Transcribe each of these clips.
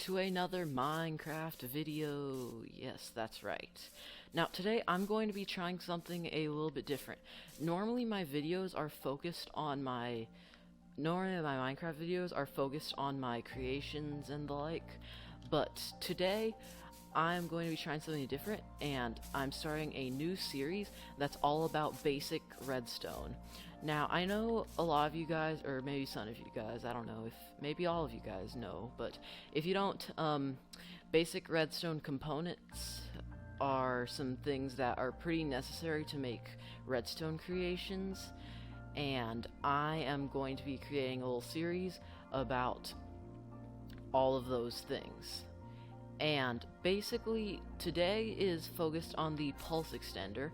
to another Minecraft video. Yes, that's right. Now today I'm going to be trying something a little bit different. Normally my videos are focused on my Minecraft videos are focused on my creations and the like, but today I'm going to be trying something different, and I'm starting a new series that's all about basic redstone. Now, I know a lot of you guys, or maybe some of you guys, I don't know if maybe all of you guys know, but if you don't, basic redstone components are some things that are pretty necessary to make redstone creations, and I am going to be creating a little series about all of those things. And basically, today is focused on the pulse extender,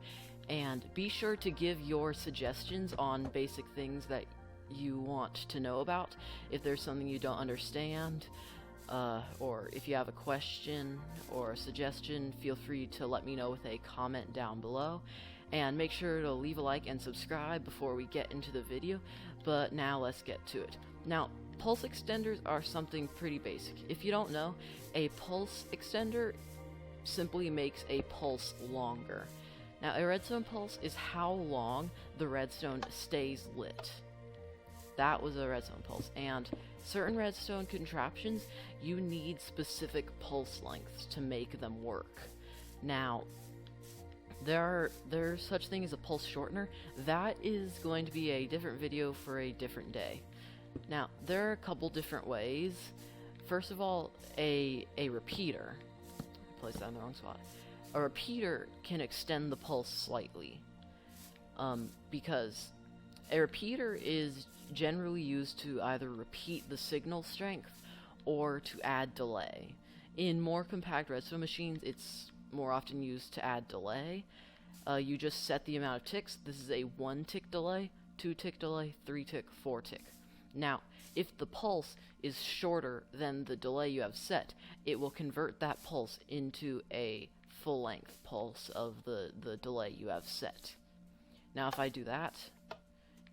and be sure to give your suggestions on basic things that you want to know about. If there's something you don't understand, or if you have a question or a suggestion, feel free to let me know with a comment down below. And make sure to leave a like and subscribe before we get into the video. But now let's get to it. Now, pulse extenders are something pretty basic. If you don't know, a pulse extender simply makes a pulse longer. Now, a redstone pulse is how long the redstone stays lit. That was a redstone pulse. And certain redstone contraptions, you need specific pulse lengths to make them work. Now, there's such thing as a pulse shortener. That is going to be a different video for a different day. Now, there are a couple different ways. First of all, a repeater. I placed that in the wrong spot. A repeater can extend the pulse slightly, because a repeater is generally used to either repeat the signal strength or to add delay. In more compact redstone machines, it's more often used to add delay. You just set the amount of ticks. This is a 1 tick delay, 2 tick delay, 3 tick, 4 tick. Now, if the pulse is shorter than the delay you have set, it will convert that pulse into a full-length pulse of the delay you have set. Now, if I do that,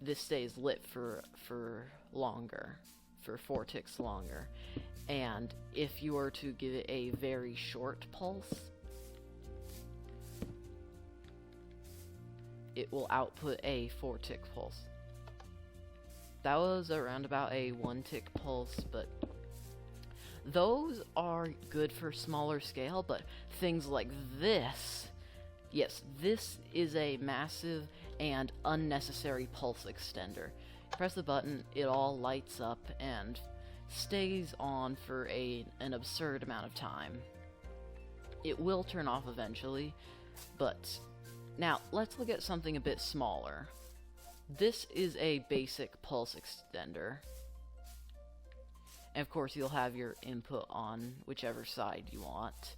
this stays lit for longer, for 4 ticks longer. And if you were to give it a very short pulse, it will output a 4 tick pulse. That was around about a 1 tick pulse, but those are good for smaller scale. But things like this, yes, this is a massive and unnecessary pulse extender. Press the button, it all lights up and stays on for an absurd amount of time. It will turn off eventually, but now let's look at something a bit smaller. This is a basic pulse extender. And of course, you'll have your input on whichever side you want.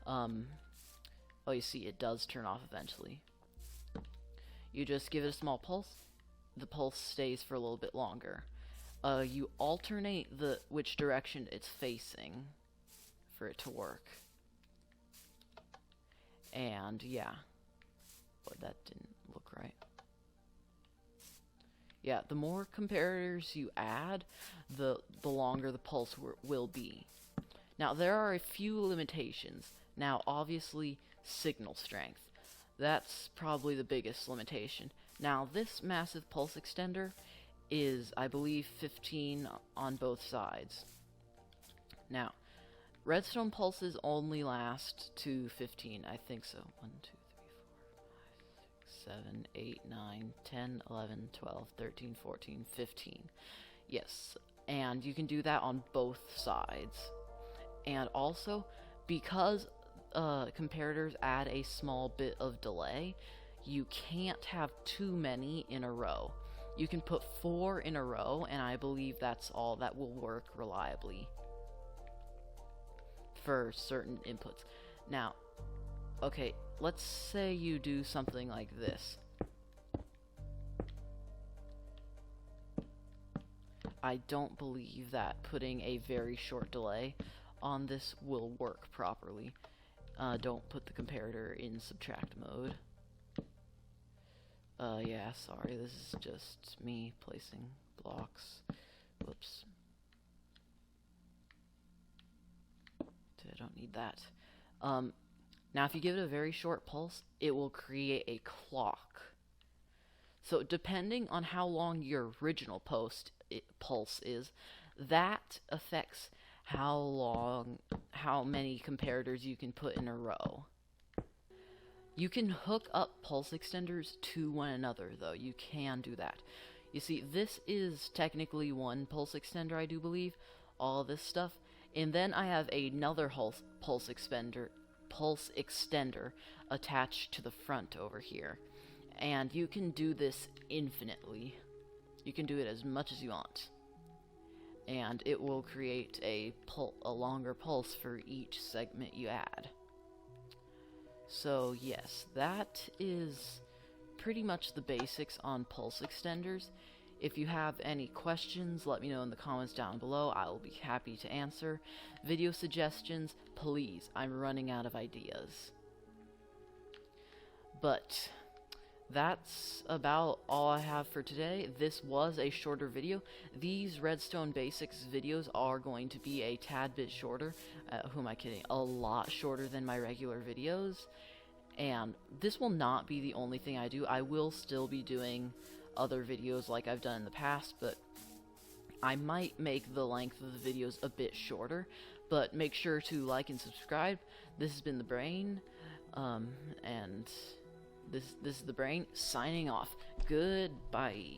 Oh, you see, it does turn off eventually. You just give it a small pulse. The pulse stays for a little bit longer. You alternate which direction it's facing for it to work. And yeah, but that didn't look right. Yeah, the more comparators you add, the longer the pulse will be. Now, there are a few limitations. Now, obviously, signal strength. That's probably the biggest limitation. Now, this massive pulse extender is, I believe, 15 on both sides. Now, redstone pulses only last to 15. I think so. 1, 2, 7, 8, 9, 10, 11, 12, 13, 14, 15. Yes, and you can do that on both sides. And also, because comparators add a small bit of delay, you can't have too many in a row. You can put 4 in a row, and I believe that's all that will work reliably for certain inputs. Now, okay, let's say you do something like this. I don't believe that putting a very short delay on this will work properly. Don't put the comparator in subtract mode. Yeah, sorry, this is just me placing blocks. Whoops. I don't need that. Now if you give it a very short pulse, it will create a clock. So depending on how long your original pulse is, that affects how many comparators you can put in a row. You can hook up pulse extenders to one another, though. You can do that. You see, this is technically one pulse extender, I do believe, all this stuff. And then I have another pulse extender attached to the front over here. And you can do this infinitely. You can do it as much as you want. And it will create a longer pulse for each segment you add. So yes, that is pretty much the basics on pulse extenders. If you have any questions, let me know in the comments down below. I will be happy to answer. Video suggestions, please. I'm running out of ideas. But that's about all I have for today. This was a shorter video. These redstone basics videos are going to be a tad bit shorter. Who am I kidding? A lot shorter than my regular videos. And this will not be the only thing I do. I will still be doing other videos like I've done in the past, but I might make the length of the videos a bit shorter. But make sure to like and subscribe. This has been The Brain, and this is The Brain signing off. Goodbye.